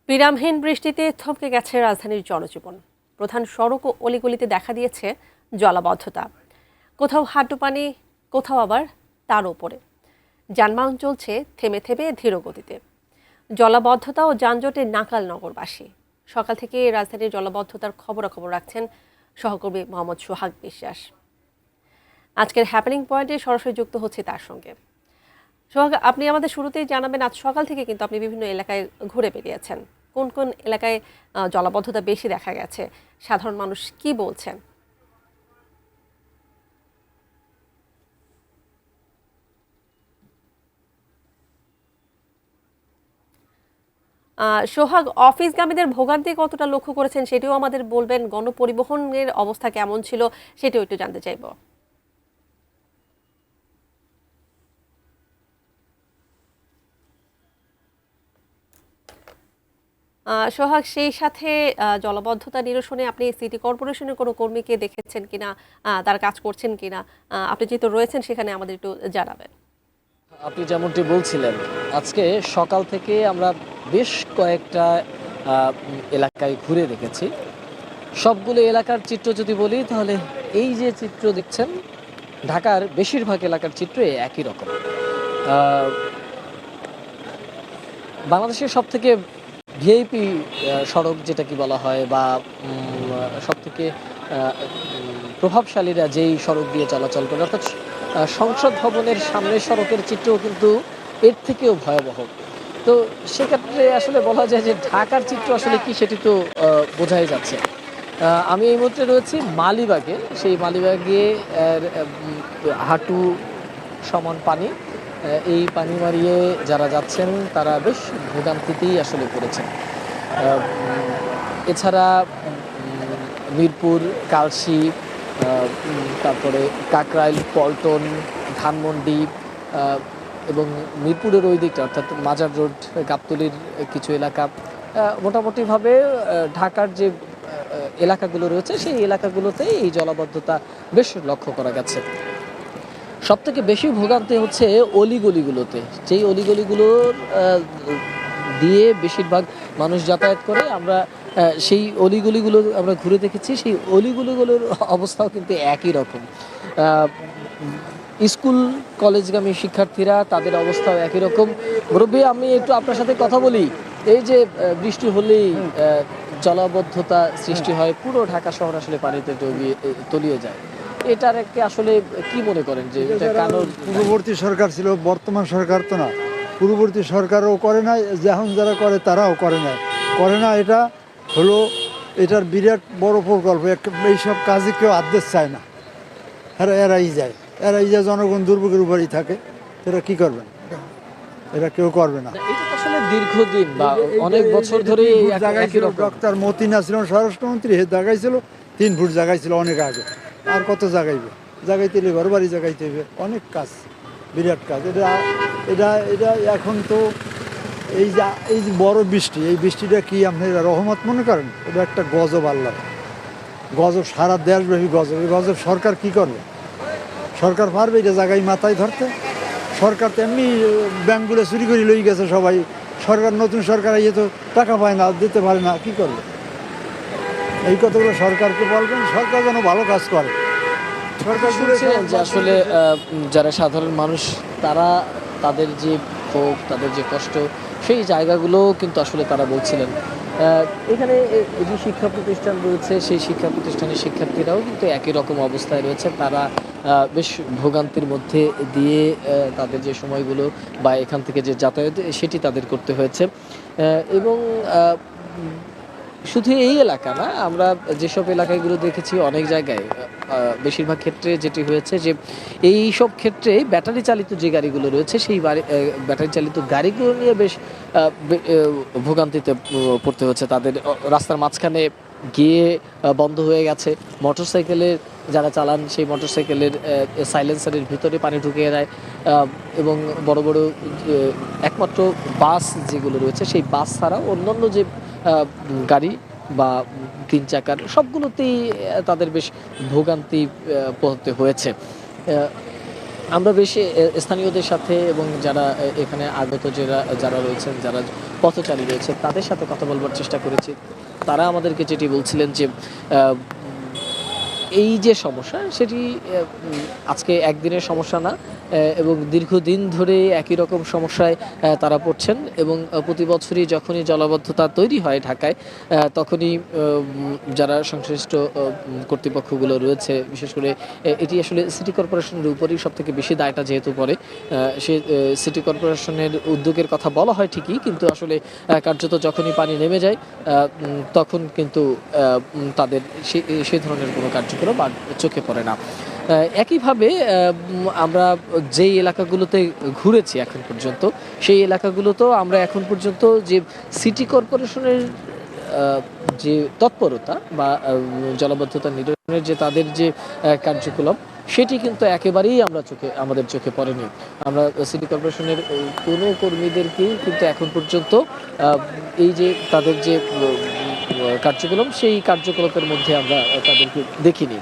বিরামহীন বৃষ্টিতে থমকে গেছে রাজধানীর জনজীবন। প্রধান সড়ক ও অলিগলিতে দেখা দিয়েছে জলাবদ্ধতা, কোথাও হাঁটু পানি, কোথাও আবার তার ওপরে। যানবাহন চলছে থেমে থেমে ধীর গতিতে। জলাবদ্ধতা ও যানজটে নাকাল নগরবাসী। সকাল থেকে রাজধানীর জলাবদ্ধতার খবরাখবর রাখছেন সহকর্মী মোহাম্মদ সোহাগ বিশ্বাস। আজকের হ্যাপেনিং পয়েন্টে সরাসরি যুক্ত হচ্ছে তার সঙ্গে। সোহাগ, আপনি আমাদের শুরুতেই জানাবেন, আজ সকাল থেকে কিন্তু আপনি বিভিন্ন এলাকায় ঘুরে বেরিয়েছেন। কোন কোন এলাকায় জলাবদ্ধতা বেশি দেখা গেছে, সাধারণ মানুষ কি বলছেন? সোহাগ, অফিসগামীদের ভোগান্তি কতটা লক্ষ্য করেছেন সেটিও আমাদের বলবেন। গণপরিবহনের অবস্থা কেমন ছিল সেটিও একটু জানতে চাইব। সোহাগ, সেই সাথে জলাবদ্ধতা নিরসনে আপনি সিটি কর্পোরেশনের কোনো কর্মীকে দেখেছেন কিনা, তারা কাজ করছেন কিনা? আপনি যেহেতু রয়েছেন সেখানে আমাদের একটু জানাবেন। আপনি যেমনটি বলছিলেন, আজকে সকাল থেকে আমরা বেশ কয়েকটা এলাকায় ঘুরে দেখেছি। সবগুলো এলাকার চিত্র যদি বলি তাহলে এই যে চিত্র দেখছেন, ঢাকার বেশিরভাগ এলাকার চিত্র একই রকম। বাংলাদেশের সবথেকে ভিআইপি সড়ক যেটা কি বলা হয়, বা সবথেকে প্রভাবশালীরা যেই সড়ক দিয়ে চলাচল করে, অর্থাৎ সংসদ ভবনের সামনের সড়কের চিত্রও কিন্তু এর থেকেও ভয়াবহ। তো সেক্ষেত্রে আসলে বলা যায় যে ঢাকার চিত্র আসলে কি সেটি তো বোঝাই যাচ্ছে। আমি এই মুহূর্তে রয়েছি মালিবাগে। সেই মালিবাগে হাঁটু সমান পানি। এই পানি মারিয়ে যারা যাচ্ছেন তারা বেশ ভোগান্তিতেই আসলে পড়েছেন। এছাড়া মিরপুর, কালশি, তারপরে কাকরাইল, পল্টন, ধানমন্ডি এবং মিরপুরের ওই দিকটা অর্থাৎ মাজার রোড, গাবতলীর কিছু এলাকা, মোটামুটিভাবে ঢাকার যে এলাকাগুলো রয়েছে সেই এলাকাগুলোতে এই জলাবদ্ধতা বেশ লক্ষ্য করা গেছে। সবথেকে বেশি ভোগান্তি হচ্ছে অলিগলিগুলোতে। যেই অলিগলিগুলোর দিয়ে বেশিরভাগ মানুষ যাতায়াত করে, আমরা সেই অলিগলিগুলো আমরা ঘুরে দেখেছি। সেই অলিগলিগুলোর অবস্থাও কিন্তু একই রকম। স্কুল কলেজগামী শিক্ষার্থীরা, তাদের অবস্থাও একই রকম। মুরব্বী, আমি একটু আপনার সাথে কথা বলি। এই যে বৃষ্টি হলেই জলাবদ্ধতা সৃষ্টি হয়, পুরো ঢাকা শহর আসলে পানিতে তলিয়ে যায়, এটার একটা আসলে কি মনে করেন যে এটা কারণ? পূর্ববর্তী সরকার ছিল, বর্তমান সরকার তো না। পূর্ববর্তী সরকারও করে না, এখন যারা করে তারাও করে না। এটা হলো এটার বিরাট বড় প্রকল্প। এইসব কাজে কেউ আদেশ চায় না, এরাই যায় জনগণ দুর্ভোগের উপরেই থাকে। এরা কি করবেন? এরা কেউ করবে না। এটা আসলে দীর্ঘদিন বা অনেক বছর ধরে ডক্টর মতিনা ছিল স্বরাষ্ট্রমন্ত্রী, হে জায়গায় ছিল 3 ফুট জায়গায় ছিল অনেক আগে। আর কত জাগাইতে ঘর বাড়ি জাগাইতে হবে, অনেক কাজ, বিরাট কাজ। এটা এখন তো এই যে বড় বৃষ্টি, এই বৃষ্টিটা কি আপনি রহমত মনে করেন? এটা একটা গজব, আল্লাহ গজব, সারা দেশব্যাপী গজব। এই গজব সরকার কি করবে? সরকার পারবে এটা জায়গায় মাথায় ধরতে? সরকার তো এমনি ব্যাংকগুলো চুরি করে লই গেছে সবাই। সরকার, নতুন সরকার ইয়ে তো টাকা পায় না, দিতে পারে না, কি করবে? এই কথাগুলো সরকারকে বলবেন, সরকার যেন ভালো কাজ করে। সরকার যে আসলে যারা সাধারণ মানুষ, তারা তাদের যে ক্ষোভ, তাদের যে কষ্ট, সেই জায়গাগুলো কিন্তু আসলে তারা বলছিলেন। এখানে যে শিক্ষা প্রতিষ্ঠান রয়েছে, সেই শিক্ষা প্রতিষ্ঠানের শিক্ষার্থীরাও কিন্তু একই রকম অবস্থায় রয়েছে। তারা বেশ ভোগান্তির মধ্যে দিয়ে তাদের যে সময়গুলো বা এখান থেকে যে যাতায়াত সেটি তাদের করতে হয়েছে। এবং শুধু এই এলাকা না, আমরা যেসব এলাকাগুলো দেখেছি অনেক জায়গায় বেশিরভাগ ক্ষেত্রে যেটি হয়েছে যে এই সব ক্ষেত্রে ব্যাটারি চালিত যে গাড়িগুলো রয়েছে, সেই ব্যাটারি চালিত গাড়িগুলো নিয়ে বেশ ভোগান্তিতে পড়তে হচ্ছে তাদের। রাস্তার মাঝখানে গিয়ে বন্ধ হয়ে গেছে। মোটরসাইকেলের যারা চালান, সেই মোটরসাইকেলের সাইলেন্সারের ভিতরে পানি ঢুকিয়ে দেয়। এবং বড় বড় একমাত্র বাস যেগুলো রয়েছে, সেই বাস ছাড়াও অন্যান্য যে গাড়ি বা 3 চাকার, সবগুলোতেই তাদের বেশ ভোগান্তি পোহাতে হয়েছে। আমরা বেশ স্থানীয়দের সাথে এবং যারা এখানে আগত যারা রয়েছেন, যারা পথচারী রয়েছে, তাদের সাথে কথা বলবার চেষ্টা করেছি। তারা আমাদেরকে যেটি বলছিলেন যে এই যে সমস্যা সেটি আজকে একদিনের সমস্যা না, এবং দীর্ঘদিন ধরে একই রকম সমস্যায় তারা পড়ছেন, এবং প্রতি বছরই যখনই জলাবদ্ধতা তৈরি হয় ঢাকায়, তখনই যারা সংশ্লিষ্ট কর্তৃপক্ষগুলো রয়েছে, বিশেষ করে এটি আসলে সিটি কর্পোরেশনের উপরেই সবথেকে বেশি দায়টা যেহেতু পড়ে, সে সিটি কর্পোরেশনের উদ্যোগের কথা বলা হয় ঠিকই, কিন্তু আসলে কার্যত যখনই পানি নেমে যায় তখন কিন্তু তাদের সেই ধরনের কোনো কার্যক্রম আর চোখে পড়ে না। একইভাবে আমরা যেই এলাকাগুলোতে ঘুরেছি এখন পর্যন্ত, সেই এলাকাগুলোতেও আমরা এখন পর্যন্ত যে সিটি কর্পোরেশনের যে তৎপরতা বা জলাবদ্ধতা নিরসনের যে তাদের যে কার্যকলাপ, সেটি কিন্তু একেবারেই আমাদের চোখে পড়েনি। আমরা সিটি কর্পোরেশনের কোনো কর্মীদেরকেই কিন্তু এখন পর্যন্ত এই যে তাদের যে কার্যক্রম, সেই কার্যকলাপের মধ্যে আমরা তাদেরকে দেখিনি।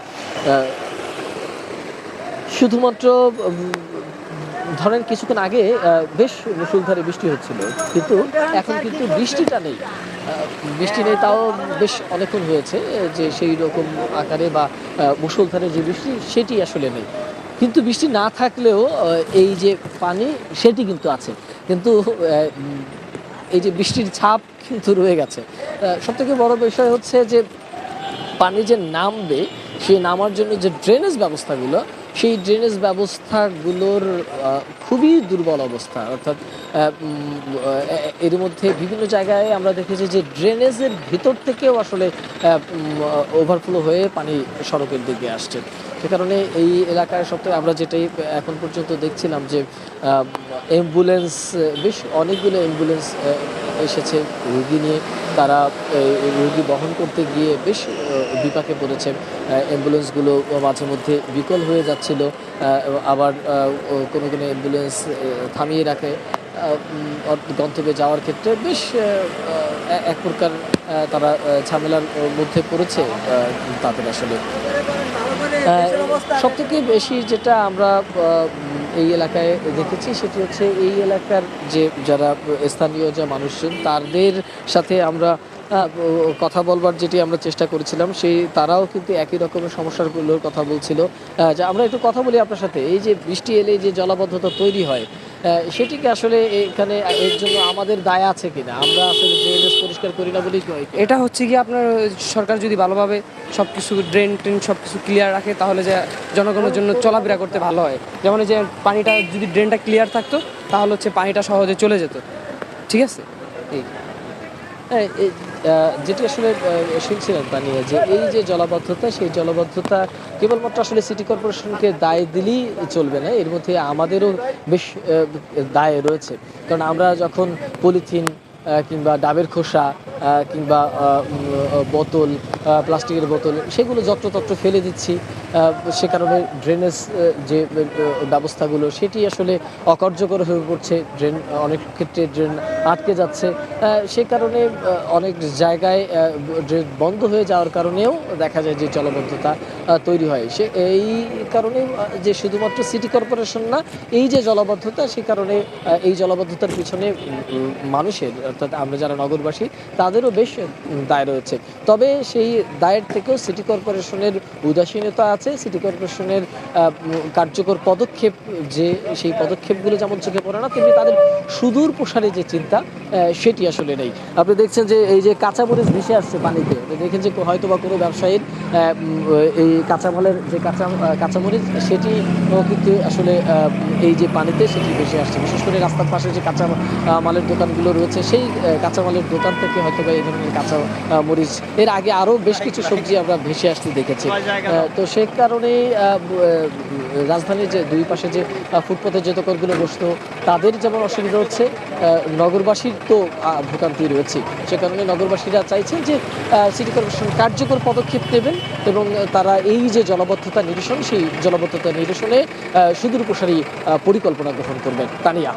শুধুমাত্র ধরেন কিছুক্ষণ আগে বেশ মুষলধারে বৃষ্টি হচ্ছিল, কিন্তু এখন কিন্তু বৃষ্টিটা নেই। বৃষ্টি নেই, তাও বেশ অনেকক্ষণ হয়েছে যে সেই রকম আকারে বা মুষলধারে যে বৃষ্টি সেটি আসলে নেই। কিন্তু বৃষ্টি না থাকলেও এই যে পানি সেটি কিন্তু আছে, কিন্তু এই যে বৃষ্টির ছাপ কিন্তু রয়ে গেছে। সবথেকে বড় বিষয় হচ্ছে যে পানি যে নামবে, সেই নামার জন্য যে ড্রেনেজ ব্যবস্থাগুলো, সেই ড্রেনেজ ব্যবস্থাগুলোর খুবই দুর্বল অবস্থা। অর্থাৎ এর মধ্যে বিভিন্ন জায়গায় আমরা দেখেছি যে ড্রেনেজের ভিতর থেকেও আসলে ওভারফ্লো হয়ে পানি সড়কের দিকে আসছে। সে কারণে এই এলাকায় সবথেকে আমরা যেটাই এখন পর্যন্ত দেখছিলাম যে অ্যাম্বুলেন্স, বেশ অনেকগুলো অ্যাম্বুলেন্স এসেছে রুগী নিয়ে, তারা রুগী বহন করতে গিয়ে বেশ বিপাকে পড়েছে। অ্যাম্বুলেন্সগুলো মাঝে মধ্যে বিকল হয়ে যাচ্ছিল, আবার কোনো কোনো অ্যাম্বুলেন্স থামিয়ে রাখে। গন্তব্যে যাওয়ার ক্ষেত্রে বেশ এক প্রকার তারা ঝামেলার মধ্যে পড়েছে তাদের। আসলে সবথেকে বেশি যেটা আমরা এই এলাকায় দেখেছি সেটি হচ্ছে এই এলাকার যে যারা স্থানীয় যে মানুষজন, তাদের সাথে আমরা কথা বলবার যেটি আমরা চেষ্টা করেছিলাম, সেই তারাও কিন্তু একই রকমের সমস্যাগুলোর কথা বলছিল। যে আমরা একটু কথা বলি আপনার সাথে, এই যে বৃষ্টি এলে যে জলাবদ্ধতা তৈরি হয়, সেটিকে আসলে এখানে এর জন্য আমাদের দায় আছে কিনা? আমরা আসলে ড্রেনেজ পরিষ্কার করি না বলেই এটা হচ্ছে কি, আপনার সরকার যদি ভালোভাবে সব কিছু ড্রেন ট্রেন সব কিছু ক্লিয়ার রাখে, তাহলে যে জনগণের জন্য চলাফেরা করতে ভালো হয়। যেমন এই যে পানিটা যদি ড্রেনটা ক্লিয়ার থাকতো, তাহলে হচ্ছে পানিটা সহজে চলে যেত। ঠিক আছে, যেটি আসলে শুনছিলেন তা নিয়ে, যে এই যে জলাবদ্ধতা, সেই জলাবদ্ধতা কেবলমাত্র আসলে সিটি কর্পোরেশনকে দায় দিলেই চলবে না, এর মধ্যে আমাদেরও বেশ দায় রয়েছে। কারণ আমরা যখন পলিথিন কিংবা ডাবের খোসা কিংবা বোতল, প্লাস্টিকের বোতল, সেগুলো যত্রতত্র ফেলে দিচ্ছি, সে কারণে ড্রেনেজ যে ব্যবস্থাগুলো সেটি আসলে অকার্যকর হয়ে পড়ছে। ড্রেন অনেক ক্ষেত্রে ড্রেন আটকে যাচ্ছে, সে কারণে অনেক জায়গায় ড্রেন বন্ধ হয়ে যাওয়ার কারণেও দেখা যায় যে জলাবদ্ধতা তৈরি হয়। এই কারণে যে শুধুমাত্র সিটি কর্পোরেশন না, এই যে জলাবদ্ধতা, সে কারণে এই জলাবদ্ধতার পিছনে মানুষের, অর্থাৎ আমরা যারা নগরবাসী, তাদেরও বেশ দায় রয়েছে। তবে সেই দায়ের থেকেও সিটি কর্পোরেশনের উদাসীনতা আছে, সিটি কর্পোরেশনের কার্যকর পদক্ষেপ, যে সেই পদক্ষেপগুলো যেমন চোখে পড়ে না, তেমনি তাদের সুদূর প্রসারে যে চিন্তা, সেটি আসলে নেই। আপনি দেখছেন যে এই যে কাঁচামরিচ ভেসে আসছে পানিতে, দেখেন যে হয়তো বা কোনো ব্যবসায়ীর এই কাঁচামালের যে কাঁচামরিচ, সেটি কিন্তু আসলে এই যে পানিতে সেটি ভেসে আসছে। বিশেষ করে রাস্তার পাশে যে কাঁচা মালের দোকানগুলো রয়েছে, সেই কাঁচামালের দোকান থেকে হয়তো বা এই ধরনের কাঁচা মরিচ, এর আগে আরও বেশ কিছু সবজি আমরা ভেসে আসতে দেখেছি। তো সে কারণেই রাজধানীর যে দুই পাশে যে ফুটপাতের যে দোকানগুলো বসতো, তাদের যেমন অসুবিধা হচ্ছে, নগরবাসীর তো ভোগান্তি রয়েছে। সে কারণে নগরবাসীরা চাইছেন যে সিটি কর্পোরেশন কার্যকর পদক্ষেপ নেবেন এবং তারা এই যে জলাবদ্ধতা নিরসন, সেই জলাবদ্ধতা নিরসনে সুদূর প্রসারী পরিকল্পনা গ্রহণ করবেন। তানিয়া।